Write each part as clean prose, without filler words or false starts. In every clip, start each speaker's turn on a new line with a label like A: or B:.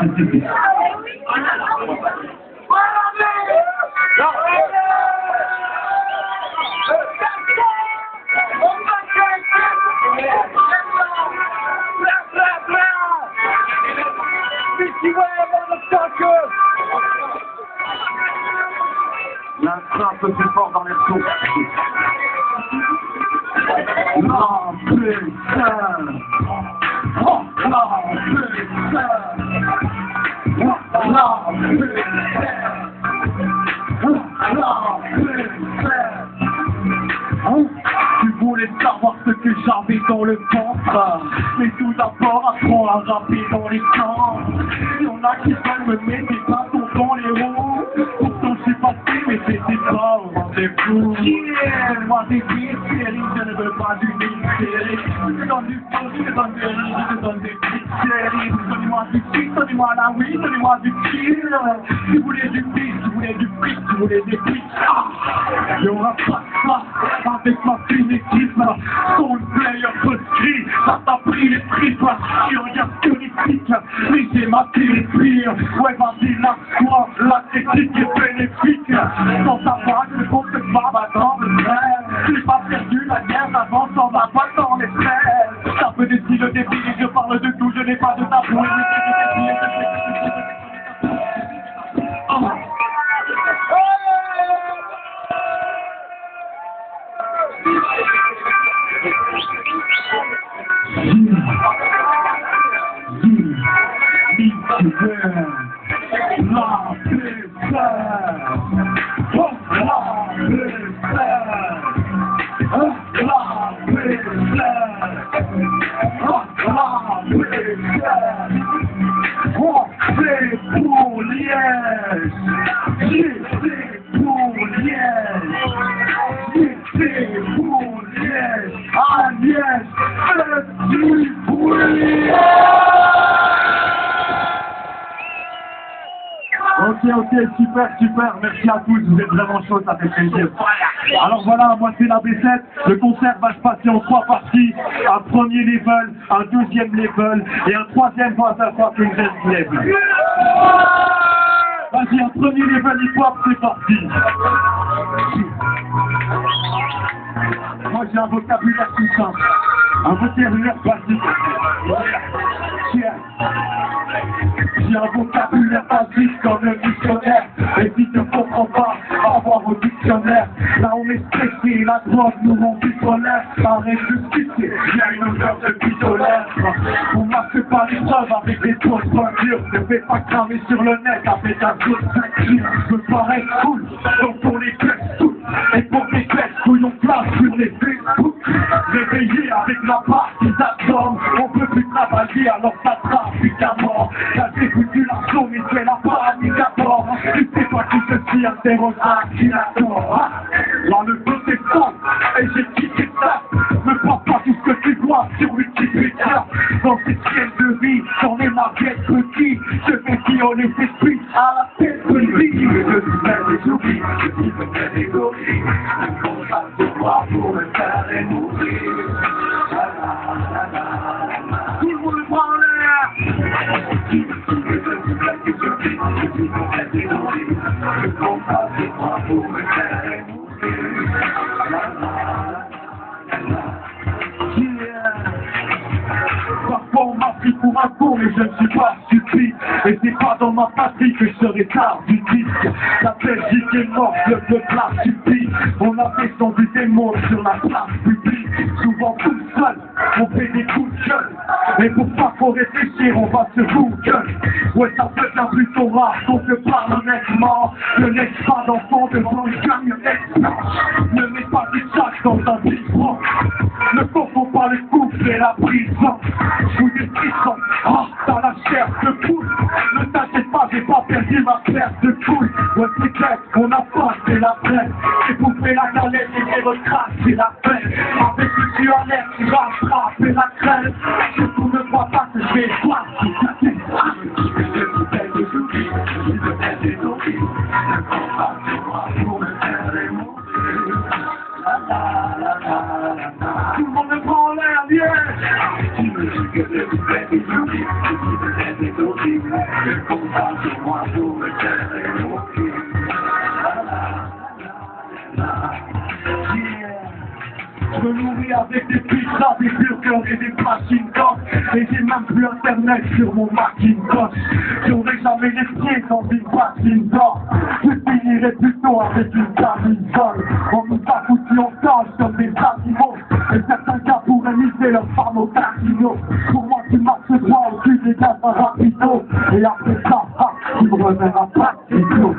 A: participer. La trappe plus fort dans les sons. Non, putain. Oh, non, putain. Oh, non, putain. Oh, non, putain. Tu voulais savoir ce que j'avais dans le ventre, mais tout d'abord apprends à rapper dans les camps. Il y en a qui veulent me mettre des bâtons dans les roues. Pourtant je suis passé, mais c'était pas au rendez-vous. Yeah, moi des séries, je ne veux pas d'une série. Je te donne du faux, je te donne des riz, je te donne des petites séries. Donnez-moi du fric, donnez-moi la weed, donnez-moi du kill. Tu voulais du beat, tu voulais du fric, tu voulais des pics. Il y aura pas ça avec ma fine équipe. Son player prescrit, ça t'a pris les tripes. Tu regardes que les pics, mais j'ai ma pire. Ouais, vas-y, lâche-toi, la critique est bénéfique. Sans ta vague, le compte se bat dans le frère. J'ai pas perdu la guerre d'avant, on va pas dans les frères. Ça peut décider le défi, je parle de tout, je n'ai pas de tabou. Ok, super, merci à tous, vous êtes vraiment chauds, ça fait plaisir. Alors voilà, moi c'est la B7, le concert va se passer en 3 parties, un premier level, un deuxième level et un troisième motherfucking level. Vas-y, un premier level hip-hop, c'est parti. Moi j'ai un vocabulaire tout simple, un vocabulaire basique. J'ai un vocabulaire basique comme le dictionnaire. Et si tu ne comprends pas, avoir au dictionnaire. Là on est stressé, la drogue nous rend bipolaire. Arrête de pisser, il y a une odeur de pistolaire. On marque pas les preuves avec des grosses voitures. Ne fais pas cramer sur le net avec un gros ceinture. Je veux paraître cool, donc pour les clés toutes. Et pour tes clés, couillons place sur les Facebook. Réveillé avec la partie d'atome. On peut plus travailler alors ça trafique à mort. T'as foutu la zone et c'est la panique à bord. Tu sais pas qui ceci interroge qui l'attend. Là le côté fond et j'ai quitté ça. Ne prends pas tout ce que tu vois sur Wikipédia. Dans cette chaîne de vie, j'en ai ma tête petit. Je vais violer tes esprits à la tête petit. Je dis des oublis, je dis des gorilles. Je compte pas de moi pour me faire mourir. Tout le monde prend l'air. Parfois on m'a pris pour un con, mais je ne suis pas stupide. Et c'est pas dans ma patrie que je serai tard du disque. La Belgique est morte, le peuple a subi. On a descendu des mots sur la place publique. Souvent tout seul, on fait des coups de gueule. Et pour pas faut réfléchir, on va se Google. Ouais, ça peut être plutôt rare, donc je parle honnêtement. Ne laisse pas d'enfant devant une camionnette blanche. Ne mets pas du sac dans un biberon. Ne confonds pas le couple et la prison. Vous des frissons, dans la chair de poule. Ne t'inquiète pas, j'ai pas perdu ma paire de couilles. Ouais, c'est clair, on a pas fait la peine. J'ai bouffé la galette et j'ai recraché la peine. Avec le tu en l'air, tu vas frapper la crème. Surtout ne crois pas que je vais voir tout ça. Je fais des oublis, je fais des oublis. Ne prends pas de moi pour me faire mourir. Tout le monde me prend l'air, yeah. Tu me dis que je fais des oublis. Je me nourris avec des pizzas, des burgers et des machines d'or. Et j'ai même plus internet sur mon Macintosh. J'aurai jamais les pieds dans une machine d'or. Je finirai plutôt avec une camisole. On nous a foutus en cage comme des animaux. Et certains gars pourraient miser leur femme au casino. Pour moi tu marches droit au cul des gars rapido. Et après ça, tu me reverras pas idiot.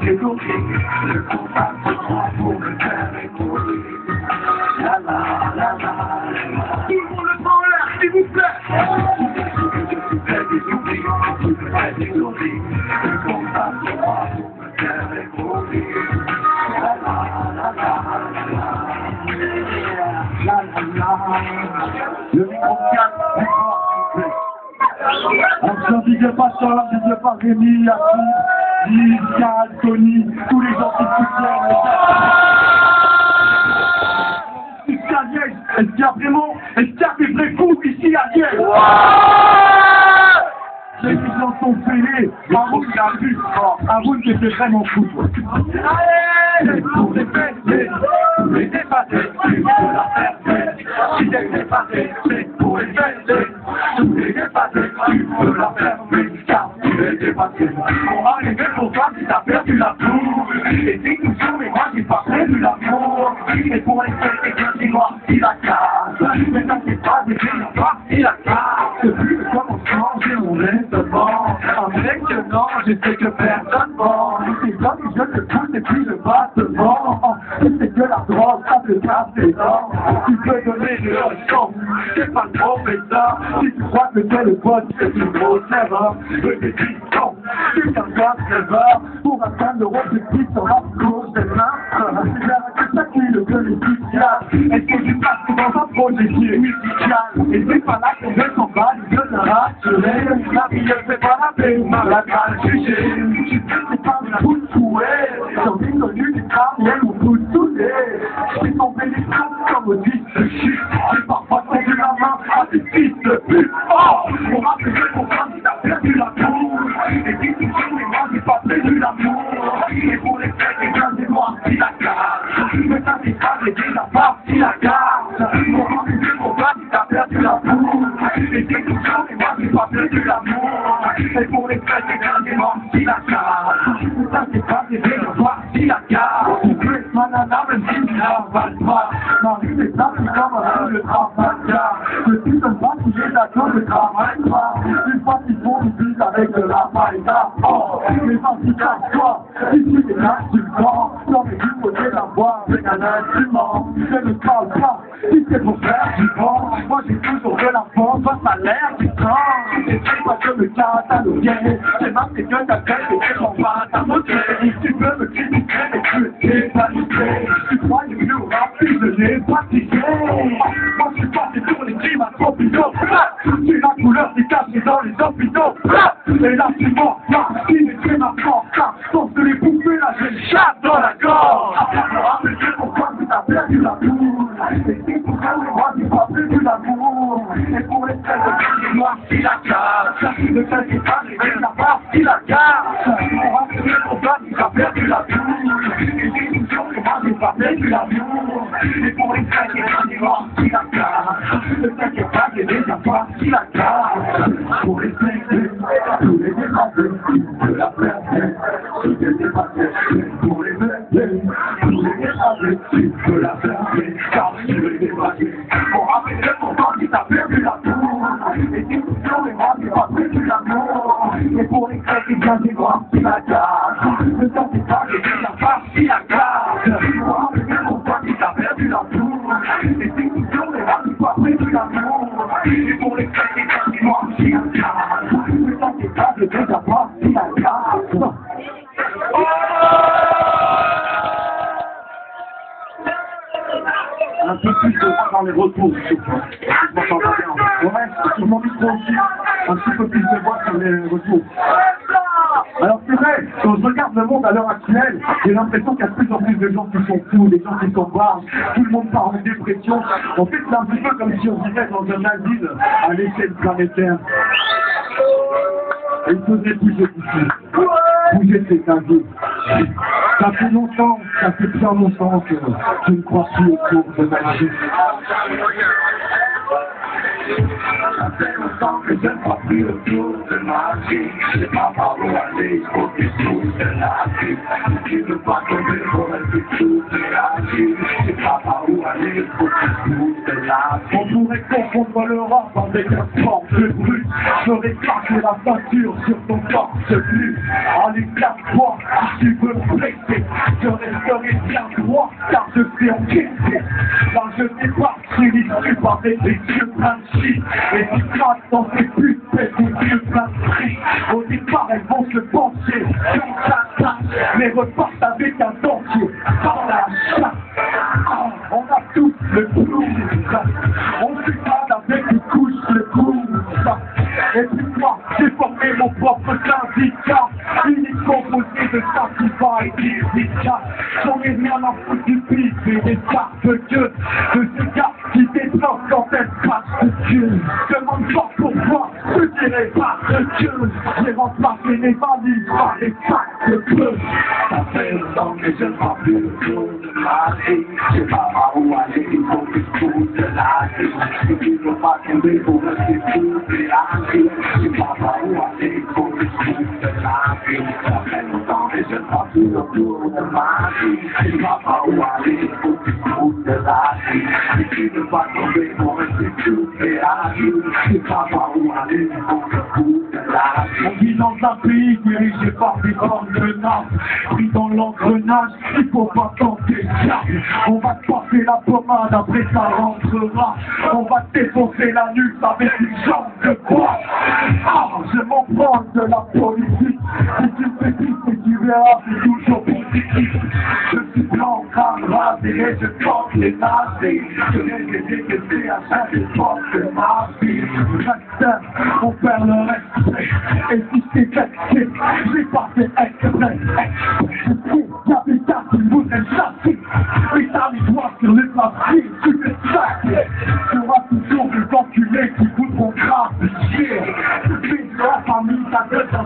A: Le combat se prend pour me faire écouter. La la la la la. Tout le monde le prend en l'air, s'il vous plaît. Je fais des oublis, je fais des oublis. Le combat se prend pour me faire écouter. La la la la la. La la la. Le micro calme, le micro s'il vous plaît. On se disait pas ça, je disais pas Rémi, Yves, Cal, Tony, tous les gens qui soutiennent. Est-ce qu'il y a vraiment, est-ce qu'il y a des vrais fous ici à Liège? Les gens sont fêlés, Aaron qui a vu, Aaron qui était vraiment fou. Allez, pour les fêter, pour les dépasser, tu peux la faire. Si t'es dépassé, c'est pour les fêter, pour les dépasser, tu peux la faire. Car tu es dépassé. On va arriver pour toi si t'as perdu la tour. Et si toujours, mais moi j'ai pas perdu l'amour. Et pour les fêter, c'est noir, si la casse. Mais ça c'est pas des gens, noir, si la casse. Depuis le commencement, j'ai mon raisonnement. Impressionnant, je sais que personne ment. C'est comme si je te pousse et puis le battement. Tu sais que la drogue, ça te casse les dents. Tu peux donner de l'option, c'est pas le professeur. Si tu crois que c'est le boss, c'est une grosse erreur. Je te dis non, tu t'en gardes 9 heures. Pour atteindre le objectif sur la gauche des mains. C'est bien que ça qui est le bénéficiaire. Est-ce que tu passes dans un projet qui est musical? Et c'est pas là qu'on veut s'en battre, je te rassurer. La vie, elle fait pas la peine, malade à juger. Tu sais, c'est pas une pousse trouée. J'en ai connu du crâne, et mon pouce soudé. J'ai tombé les traces comme au 10 de chute. J'ai parfois tendu la main à des fils de pute. Oh, on m'a fait mon crâne, il a perdu la tour. Et si tu sais, mais moi, j'ai pas perdu l'amour. Et pour les fêtes, et bien, c'est moi qui la garde. Mais ça, c'est pas les déjà parti la garde. On m'a fait mon crâne, il a perdu la tour. Et si tu sais, mais moi, j'ai pas perdu l'amour. Et pour les fêtes, et bien, c'est moi qui la garde. Mais ça, c'est pas les déjà parti la garde. Tu peux, manana, même si tu n'avales pas. Marie, c'est ça, c'est comme un peu le travail. Je suis comme ça, si j'ai d'accord, je travaille pas. Une fois qu'ils font une bise avec de la païda. Oh, mais pas si casse-toi. Ici, c'est l'insultant. Dans mes deux côtés de la voix avec un instrument. Je ne parle pas. Si c'est pour faire du vent, moi j'ai toujours de la force face à l'air du temps. Et c'est pas que le cataloguer. C'est marqué que ta tête et qu'on va t'amoter. Tu peux me critiquer, mais tu es paniqué. Tu crois que mieux rapide, je l'ai pratiqué. Moi je suis parti pour les climats tropicaux. C'est la couleur des cachés dans les hôpitaux. Et là tu vois, là, il est très marquant. Sauf que les poupées là, j'ai le chat dans la gorge. Pour rappeler pourquoi tu t'as perdu la boule. Et si pour ça, moi j'ai pas perdu l'amour. Et pour les traits de c'est moi qui la casse. Le fait c'est pas les gens, la part qui la casse. Pour rappeler pourquoi tu t'as perdu la boule. Et si toujours, moi j'ai pas perdu l'amour. Et pour les traits c'est moi qui la casse. Le fait c'est pas les gens, la part qui la casse. Pour respecter tous les défenseurs de la personne. Si t'es dépassé, pour les aider, tous les défenseurs de la personne. Car tu es dépassé. Pour rappeler pourquoi tu t'as perdu la tour. Et si toujours les moi j'ai pas perdu l'amour. Et pour les crêpes, c'est bien des noirs qui la gardent. Le temps c'est pas les gens, la part qui la garde. Pour rappeler pourquoi tu t'as perdu la tour. Et si toujours les moi j'ai pas perdu l'amour. Et pour les crêpes, c'est bien des noirs qui la gardent. Le temps c'est pas les gens, la part qui la garde. Un peu plus de dans les retours, s'il vous plaît. Je m'entends pas bien. Ouais, c'est sur mon micro aussi. un petit peu plus de voix sur les retours. Alors c'est vrai, quand je regarde le monde à l'heure actuelle, j'ai l'impression qu'il y a de plus en plus de gens qui sont fous, des gens qui sont braves, tout le monde part en dépression. En fait, c'est un petit peu comme si on vivait dans un asile à l'échelle planétaire. Et il faudrait bouger d'ici. Bouger, c'est un vie. Ça fait longtemps, ça fait bien longtemps que je ne crois plus au cours de ma vie. Ça fait longtemps que je ne crois plus autour de ma vie. Je sais pas par où aller, il faut que je trouve de la vie. Si tu veux pas tomber, faut rester sous de la vie. Je sais pas par où aller, il faut que je trouve de la vie. On pourrait confondre le rap avec un sport de brut. J'aurais claqué la ceinture sur ton corps nu. Allez, claque-toi, si tu veux me blesser. Je resterai bien droit, car je sais encaisser. Là, je n'ai pas suivi par des yeux pleins de shit. Et tu craques dans tes putes, et tes yeux pleins de fric. Au départ, elles vont se pencher, quand ça tâche, mais repartent avec un dentier dans la chatte. On a tous le blues, on se garde avec une couche le blues. Et puis moi, j'ai formé mon propre syndicat, unique composé de sacrifices et d'efficaces. J'en ai rien à foutre du pif et des cartes de Dieu, de ces gars qui débloquent quand elles passent de Dieu. Demande pas pourquoi, je dirais pas de Dieu. J'ai remplacé les valises par des sacs de bleu. Ça fait longtemps que je ne vois plus le tour de ma vie. Je sais pas par où aller, il faut que je trouve de la vie. Si tu veux pas tomber, faut rester sous de la vie. Je sais pas par où aller, il faut que je trouve de la vie. Ça fait longtemps que je ne vois plus le tour de ma vie. Je sais pas par où aller, il faut que je trouve de la vie. Si tu veux pas tomber, faut rester sous de la vie. Je sais pas par où aller, il faut que je trouve de la vie. On vit dans un pays dirigé par des grandes menaces. Pris dans l'engrenage, il faut pas tenter. On va te passer la pommade, après ça rentrera. On va te défoncer la nuque avec une jambe de bois. Ah, je m'en prends de la politique. Si tu me fais pisse et tu verras, c'est toujours positif. Je suis blanc, crâne rasé et je tente les nazis. Je viens les détester à chaque époque de ma vie. Reste, on perd le respect. Et si c'est vexé, j'ai pas fait exprès. Y'a des gars qui voudraient chasser. Et t'as les doigts sur les plastiques, tu fais ça. Tu auras toujours des enculés qui voudront grave chier. Fils de la famille, ta gueule d'un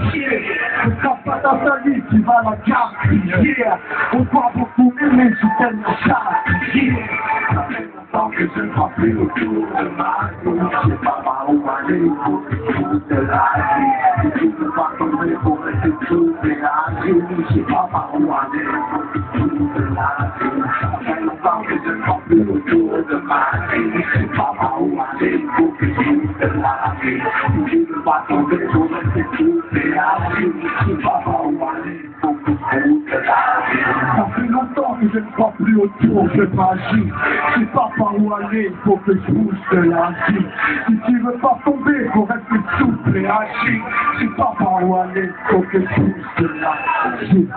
A: chier. Ne casse pas ta famille, tu vas la gaspiller. On doit beaucoup aimer, je t'aime le gaspiller. Ça fait longtemps que je ne crois plus autour de ma vie. Je sais pas par où aller, il faut que je trouve de la vie. Si tu veux pas tomber, faut rester sous de la vie. Je sais pas par où aller, il faut que je trouve de la vie. Ça fait longtemps que je ne crois plus autour de ma vie. Je sais pas par où aller, il faut que je trouve de la vie. Si tu veux pas tomber, faut rester sous de la vie. Je sais pas par où aller, il faut que je trouve de la vie. Ça fait longtemps que je ne crois plus autour de ma vie. Je sais pas par où aller, il faut que je bouge de la vie. Si tu veux pas tomber, faut rester souple et agir. Je sais pas par où aller, il faut que je bouge de la vie.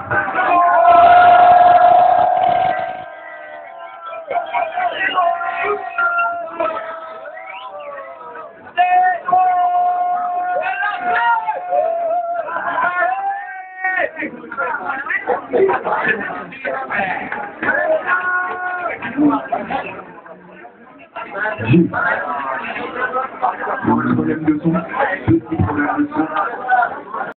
A: Problème de son, petit problème de son.